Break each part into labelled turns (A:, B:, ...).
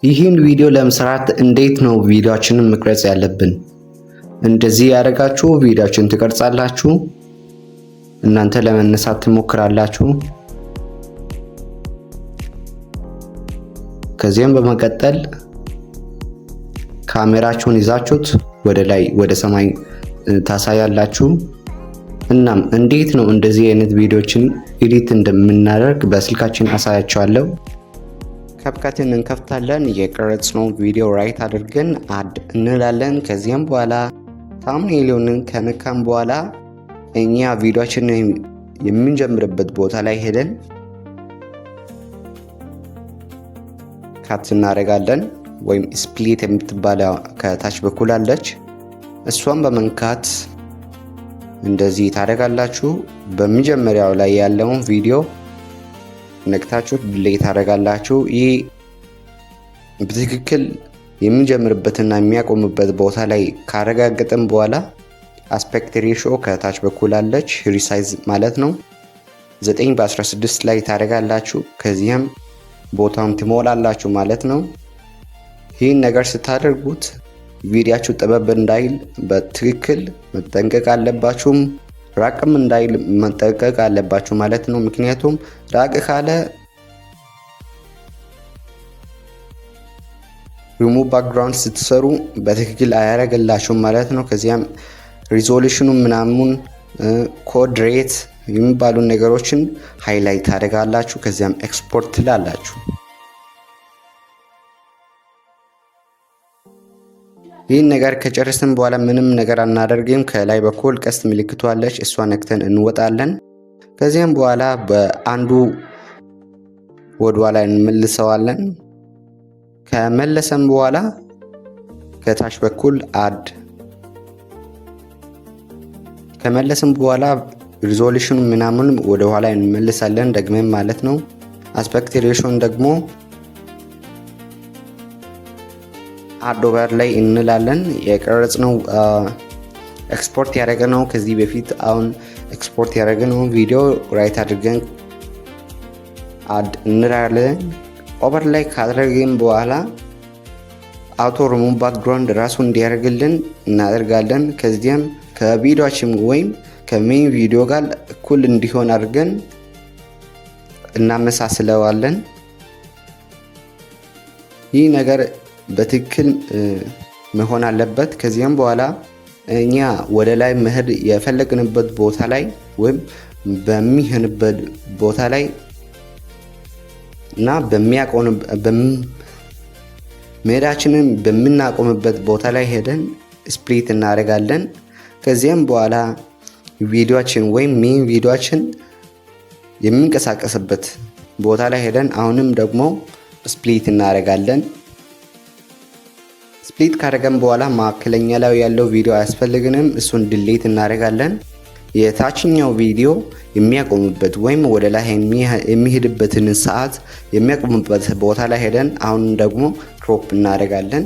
A: ይህን ቪዲዮ ለመስራት እንዴት ነው ቪዲዮአችንን መቅረጽ ያለብን? እንደዚህ ያደርጋችሁ ቪዲዮአችንን ትቀርጻላችሁ። እናንተ ለመነሳት ትሞክራላችሁ። ከዚያም በመቀጠል ካሜራችሁን ይዛችሁት ወደ ላይ ወደ ሰማይ ታሳያላችሁ። እናም እንዴት ነው እንደዚህ አይነት ቪዲዮችን ኤዲት እንደምናደርግ በስልካችን አሳያችኋለሁ። ካፕካትን እንከፍታለን። የቀረጽነው ቪዲዮ ራይት አድርገን አድ እንላለን። ከዚያም በኋላ ታምኔሉን ከነካም በኋላ እኛ ቪዲዮአችንን የምንጀምርበት ቦታ ላይ ሄደን ካት እናደርጋለን። ወይም ስፕሊት የምትባለው ከታች በኩል አለች። እሷን በመንካት እንደዚህ ታደርጋላችሁ። በመጀመሪያው ላይ ያለውን ቪዲዮ ነክታችሁ ዲሌት ታደርጋላችሁ። ይህ በትክክል የሚጀምርበትና የሚያቆምበት ቦታ ላይ ካረጋገጠን በኋላ አስፔክት ሬሽዮ ከታች በኩል አለች፣ ሪሳይዝ ማለት ነው 9:16 ላይ ታደርጋላችሁ። ከዚያም ቦታውን ትሞላላችሁ ማለት ነው። ይህን ነገር ስታደርጉት ቪዲዮአችሁ ጠበብ እንዳይል በትክክል መጠንቀቅ አለባችሁም። ራቅም እንዳይል መጠንቀቅ አለባችሁ ማለት ነው። ምክንያቱም ራቅ ካለ ሪሙቭ ባክግራውንድ ስትሰሩ በትክክል አያደርግላችሁም ማለት ነው። ከዚያም ሪዞሉሽኑ ምናምን ኮድ ሬት የሚባሉ ነገሮችን ሃይላይት ታደርጋላችሁ። ከዚያም ኤክስፖርት ትላላችሁ። ይህን ነገር ከጨረስን በኋላ ምንም ነገር አናደርግም። ከላይ በኩል ቀስት ምልክቱ አለች፣ እሷ ነክተን እንወጣለን። ከዚያም በኋላ በአንዱ ወደ ኋላ እንመልሰዋለን። ከመለሰን በኋላ ከታች በኩል አድ ከመለስን በኋላ ሪዞሉሽኑ ምናምን ወደ ኋላ እንመልሳለን ደግመን ማለት ነው። አስፔክት ሬሽዮን ደግሞ አድ ኦቨር ላይ እንላለን። የቀረጽነው ኤክስፖርት ያደረግነው ከዚህ በፊት አሁን ኤክስፖርት ያደረግነው ቪዲዮ ራይት አድርገን አድ እንላለን። ኦቨር ላይ ካደረግን በኋላ አውቶ ሪሙቭ ባክግራውንድ ራሱ እንዲያደርግልን እናደርጋለን። ከዚያም ከቪዲዮአችን ወይም ከሜን ቪዲዮ ጋር እኩል እንዲሆን አድርገን እናመሳስለዋለን። ይህ ነገር በትክክል መሆን አለበት። ከዚያም በኋላ እኛ ወደ ላይ መሄድ የፈለግንበት ቦታ ላይ ወይም በሚሆንበት ቦታ ላይ እና መሄዳችንን በምናቆምበት ቦታ ላይ ሄደን ስፕሊት እናደርጋለን። ከዚያም በኋላ ቪዲዮአችን ወይም ሜን ቪዲዮአችን የሚንቀሳቀስበት ቦታ ላይ ሄደን አሁንም ደግሞ ስፕሊት እናደርጋለን። ስፕሊት ካደረገን በኋላ ማዕከለኛ ላይ ያለው ቪዲዮ አያስፈልግንም፣ እሱን ዲሌት እናደርጋለን። የታችኛው ቪዲዮ የሚያቆምበት ወይም ወደ ላይ የሚሄድበትን ሰዓት የሚያቆምበት ቦታ ላይ ሄደን አሁን ደግሞ ክሮፕ እናደርጋለን።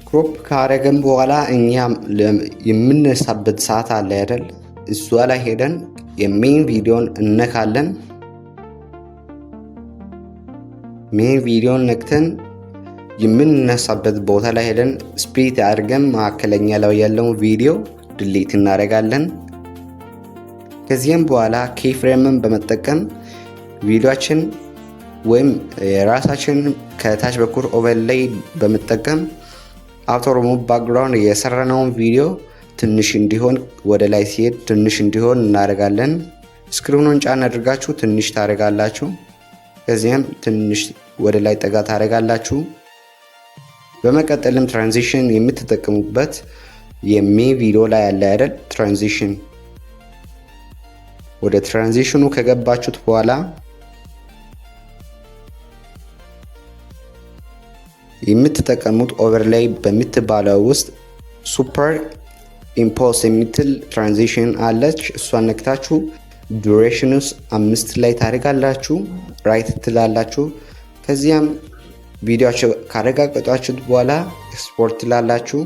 A: ክሮፕ ካደረገን በኋላ እኛ የምንነሳበት ሰዓት አለ አይደል? እሷ ላይ ሄደን የሜን ቪዲዮን እነካለን። ሜን ቪዲዮን ነክተን የምንነሳበት ቦታ ላይ ሄደን ስፕሊት አድርገን ማዕከለኛ ላይ ያለውን ቪዲዮ ዲሊት እናደርጋለን። ከዚያም በኋላ ኬፍሬምን በመጠቀም ቪዲዮአችን ወይም የራሳችን ከታች በኩል ኦቨርሌይ በመጠቀም አውቶ ሪሙቭ ባክግራውንድ የሰራነውን ቪዲዮ ትንሽ እንዲሆን ወደ ላይ ሲሄድ ትንሽ እንዲሆን እናደርጋለን። ስክሪኑን ጫን አድርጋችሁ ትንሽ ታደርጋላችሁ። ከዚያም ትንሽ ወደ ላይ ጠጋ ታደርጋላችሁ። በመቀጠልም ትራንዚሽን የምትጠቀሙበት የሜን ቪዲዮ ላይ ያለ አይደል? ትራንዚሽን ወደ ትራንዚሽኑ ከገባችሁት በኋላ የምትጠቀሙት ኦቨርሌይ በምትባለው ውስጥ ሱፐር ኢምፖስ የምትል ትራንዚሽን አለች። እሷን ነክታችሁ ዱሬሽንስ 5 ላይ ታደርጋላችሁ፣ ራይት ትላላችሁ። ከዚያም ቪዲዮአችሁ ካረጋገጣችሁት በኋላ ኤክስፖርት ላላችሁ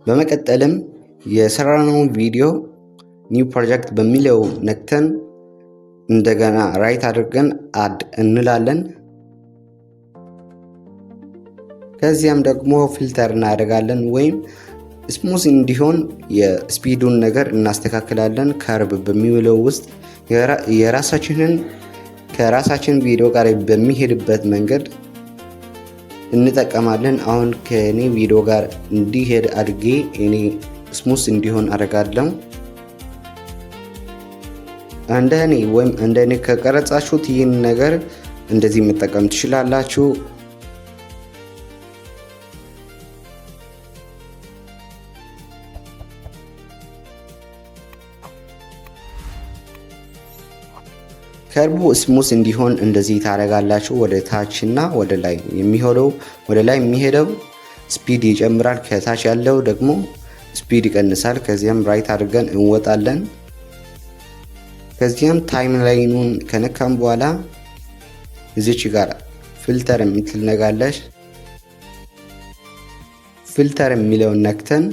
A: በመቀጠልም የሰራነውን ቪዲዮ ኒው ፕሮጀክት በሚለው ነክተን እንደገና ራይት አድርገን አድ እንላለን። ከዚያም ደግሞ ፊልተር እናደርጋለን ወይም ስሙዝ እንዲሆን የስፒዱን ነገር እናስተካክላለን። ከርብ በሚውለው ውስጥ ከራሳችን ቪዲዮ ጋር በሚሄድበት መንገድ እንጠቀማለን። አሁን ከኔ ቪዲዮ ጋር እንዲሄድ አድርጌ እኔ ስሙዝ እንዲሆን አደርጋለሁ። እንደኔ ወይም እንደኔ ከቀረጻችሁት ይህን ነገር እንደዚህ መጠቀም ትችላላችሁ። ከርቡ ስሙዝ እንዲሆን እንደዚህ ታደርጋላችሁ። ወደ ታችና ወደ ላይ የሚሄደው ስፒድ ይጨምራል፣ ከታች ያለው ደግሞ ስፒድ ይቀንሳል። ከዚያም ራይት አድርገን እንወጣለን። ከዚያም ታይም ላይኑን ከነካም በኋላ እዚች ጋር ፊልተር የምትል ነጋለሽ። ፊልተር የሚለውን ነክተን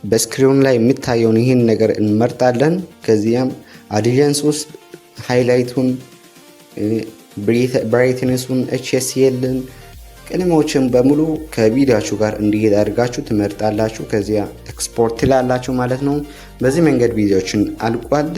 A: በስክሪን ላይ የሚታየውን ይህን ነገር እንመርጣለን። ከዚያም አዲጀንስ ውስጥ ሃይላይቱን፣ ብራይትነሱን፣ HSLን ቀለሞችን በሙሉ ከቪዲዮአችሁ ጋር እንዲሄድ አድርጋችሁ ትመርጣላችሁ። ከዚያ ኤክስፖርት ትላላችሁ ማለት ነው። በዚህ መንገድ ቪዲዮችን አልቋል።